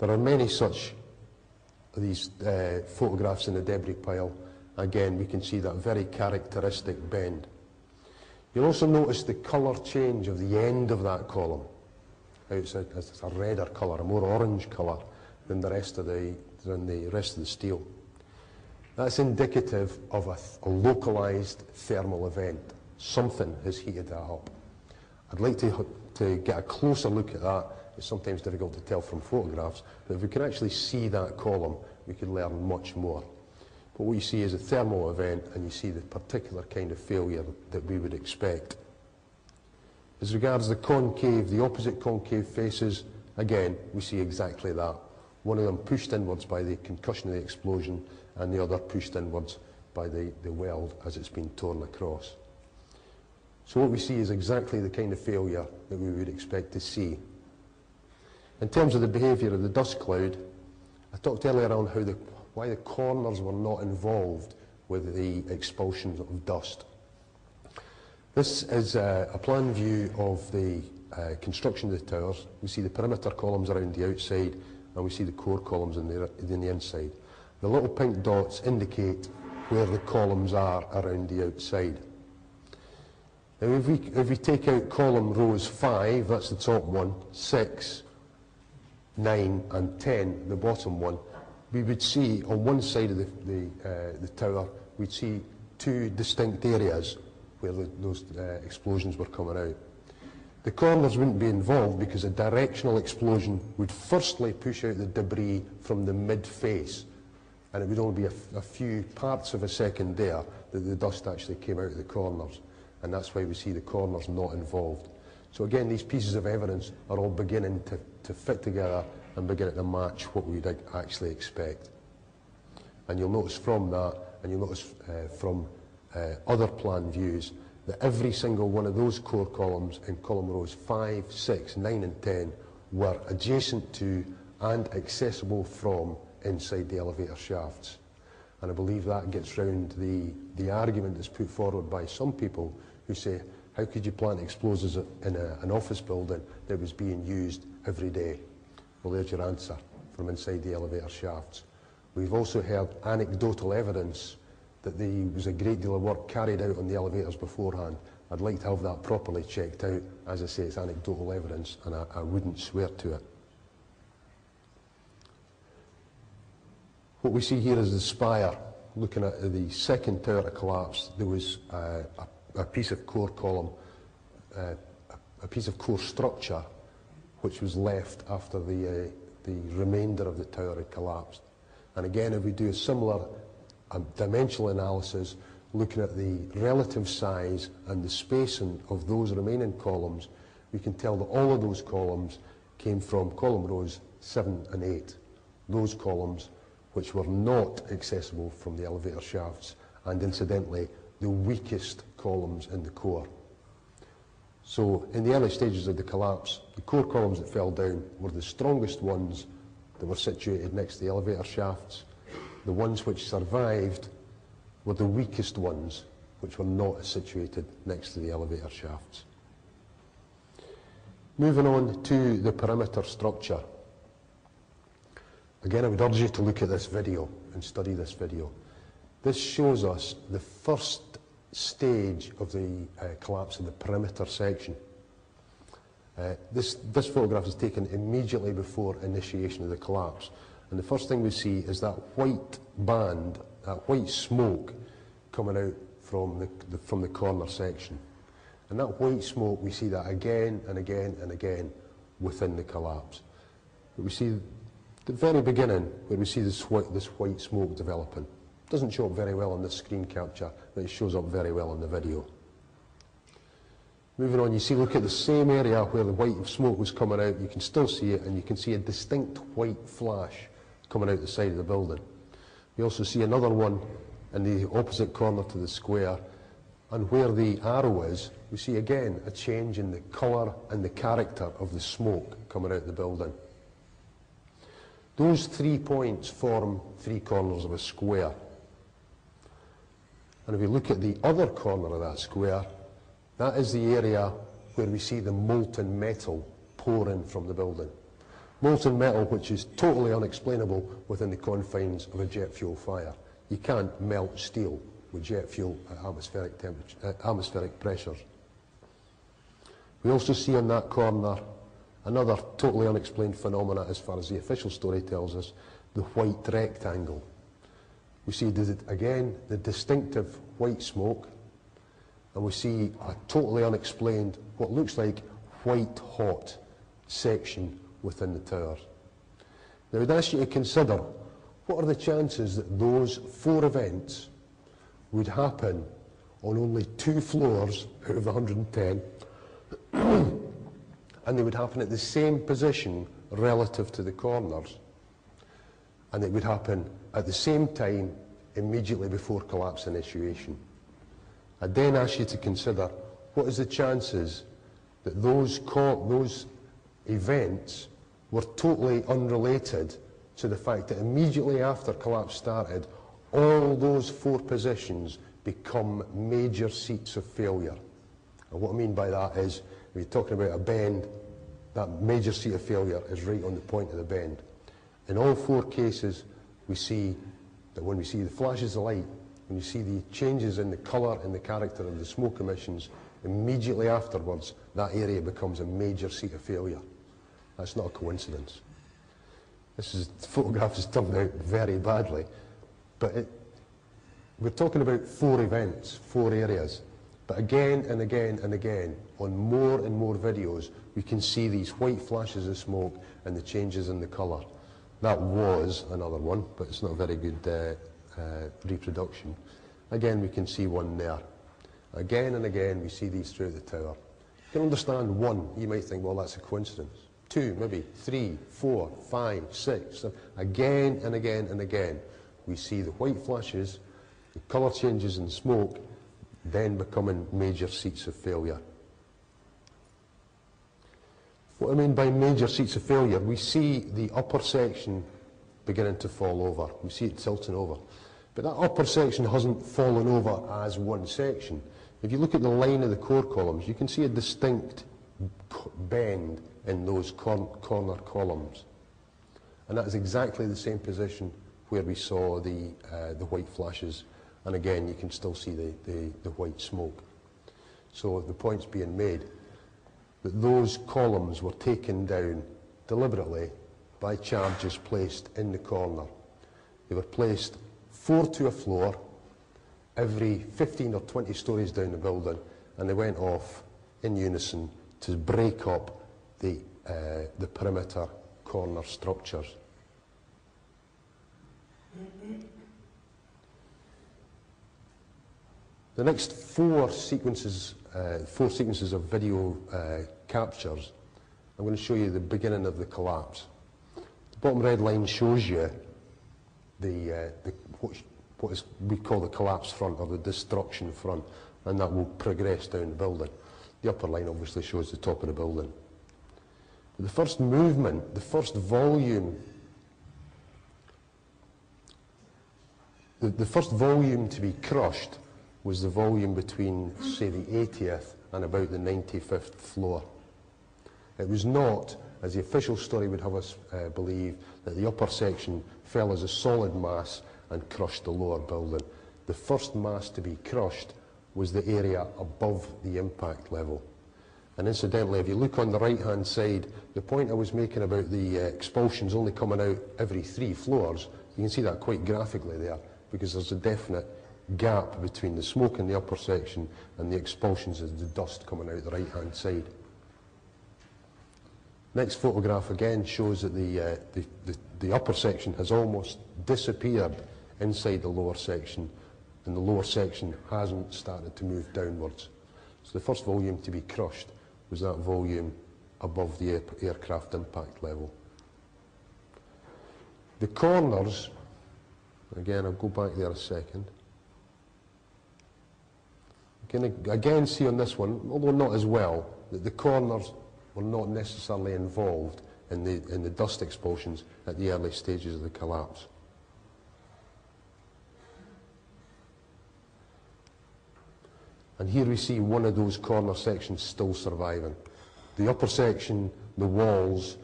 There are many such these photographs in the debris pile. Again, we can see that very characteristic bend. You'll also notice the colour change of the end of that column. It's a redder colour, a more orange colour than the rest of the steel. That's indicative of a localised thermal event. Something has heated that up. I'd like to get a closer look at that. It's sometimes difficult to tell from photographs, but if we can actually see that column, we could learn much more. But what you see is a thermal event, and you see the particular kind of failure that we would expect. As regards the concave, the opposite concave faces, again, we see exactly that. One of them pushed inwards by the concussion of the explosion, and the other pushed inwards by the weld as it's been torn across. So what we see is exactly the kind of failure that we would expect to see. In terms of the behaviour of the dust cloud, I talked earlier on why the corners were not involved with the expulsion of dust. This is a plan view of the construction of the towers. We see the perimeter columns around the outside, and we see the core columns in the inside. The little pink dots indicate where the columns are around the outside. Now if we take out column rows 5, that's the top one, 6, 9 and 10, the bottom one, we would see on one side of the tower, we'd see two distinct areas where those explosions were coming out. The corners wouldn't be involved because a directional explosion would firstly push out the debris from the mid-face, and it would only be a few parts of a second there that the dust actually came out of the corners, and that's why we see the corners not involved. So again, these pieces of evidence are all beginning to fit together and beginning to match what we'd actually expect. And you'll notice from that, and you'll notice from other plan views, that every single one of those core columns in column rows 5, 6, 9 and 10 were adjacent to and accessible from inside the elevator shafts. And I believe that gets round the argument that's put forward by some people who say, how could you plant explosives in an office building that was being used every day? Well, there's your answer, from inside the elevator shafts. We've also heard anecdotal evidence that there was a great deal of work carried out on the elevators beforehand. I'd like to have that properly checked out. As I say, it's anecdotal evidence, and I wouldn't swear to it. What we see here is the spire. Looking at the second tower to collapse, there was a piece of core column, a piece of core structure, which was left after the remainder of the tower had collapsed. And again, if we do a similar dimensional analysis, looking at the relative size and the spacing of those remaining columns, we can tell that all of those columns came from column rows 7 and 8. Those columns which were not accessible from the elevator shafts, and incidentally, the weakest columns in the core. So in the early stages of the collapse, the core columns that fell down were the strongest ones that were situated next to the elevator shafts. The ones which survived were the weakest ones, which were not situated next to the elevator shafts. Moving on to the perimeter structure. Again, I would urge you to look at this video and study this video. This shows us the first stage of the collapse of the perimeter section. This photograph is taken immediately before initiation of the collapse. And the first thing we see is that white band, that white smoke coming out from the corner section. And that white smoke, we see that again and again and again within the collapse. But we see the very beginning where we see this white smoke developing. It doesn't show up very well on the screen capture, but it shows up very well in the video. Moving on, look at the same area where the white smoke was coming out. You can still see it, and you can see a distinct white flash coming out the side of the building. We also see another one in the opposite corner to the square, and where the arrow is, we see again a change in the colour and the character of the smoke coming out the building. Those 3 points form 3 corners of a square. And if we look at the other corner of that square, that is the area where we see the molten metal pouring from the building. Molten metal, which is totally unexplainable within the confines of a jet fuel fire. You can't melt steel with jet fuel at atmospheric pressures. We also see in that corner another totally unexplained phenomena as far as the official story tells us, the white rectangle. We see, again, the distinctive white smoke, and we see a totally unexplained, what looks like white hot section within the towers. Now I'd ask you to consider, what are the chances that those 4 events would happen on only 2 floors out of the 110, and they would happen at the same position relative to the corners, and it would happen at the same time immediately before collapse initiation. I'd then ask you to consider, what is the chances that those events were totally unrelated to the fact that immediately after collapse started, all those 4 positions become major seats of failure. And what I mean by that is, if you're talking about a bend, that major seat of failure is right on the point of the bend. In all 4 cases, we see that when we see the flashes of light, when you see the changes in the colour and the character of the smoke emissions, immediately afterwards, that area becomes a major seat of failure. That's not a coincidence. The photograph has turned out very badly, but we're talking about 4 events, 4 areas. But again and again and again, on more and more videos, we can see these white flashes of smoke and the changes in the colour. That was another one, but it's not a very good reproduction. Again, we can see one there. Again and again, we see these throughout the tower. You can understand 1, you might think, well, that's a coincidence. 2, maybe 3, 4, 5, 6, 7. Again and again and again, we see the white flashes, the colour changes in smoke, then becoming major seats of failure. What I mean by major seats of failure, we see the upper section beginning to fall over. We see it tilting over. But that upper section hasn't fallen over as one section. If you look at the line of the core columns, you can see a distinct bend in those corner columns. And that is exactly the same position where we saw the white flashes. And again, you can still see the white smoke. So the point's being made that those columns were taken down deliberately by charges placed in the corner. They were placed 4 to a floor, every 15 or 20 stories down the building, and they went off in unison to break up the perimeter corner structures. The next 4 sequences of video captures, I'm going to show you the beginning of the collapse. The bottom red line shows you what we call the collapse front, or the destruction front, and that will progress down the building. The upper line obviously shows the top of the building. But the first movement, the first volume, the first volume to be crushed was the volume between, say, the 80th and about the 95th floor. It was not, as the official story would have us believe, that the upper section fell as a solid mass and crushed the lower building. The first mass to be crushed was the area above the impact level. And incidentally, if you look on the right-hand side, the point I was making about the expulsions only coming out every 3 floors, you can see that quite graphically there, because there's a definite gap between the smoke in the upper section and the expulsions of the dust coming out the right-hand side. Next photograph again shows that the upper section has almost disappeared inside the lower section, and the lower section hasn't started to move downwards. So the first volume to be crushed was that volume above the aircraft impact level. The corners, again, I'll go back there a second. You can again see on this one, although not as well, that the corners were not necessarily involved in the dust expulsions at the early stages of the collapse. And here we see one of those corner sections still surviving. The upper section, the walls,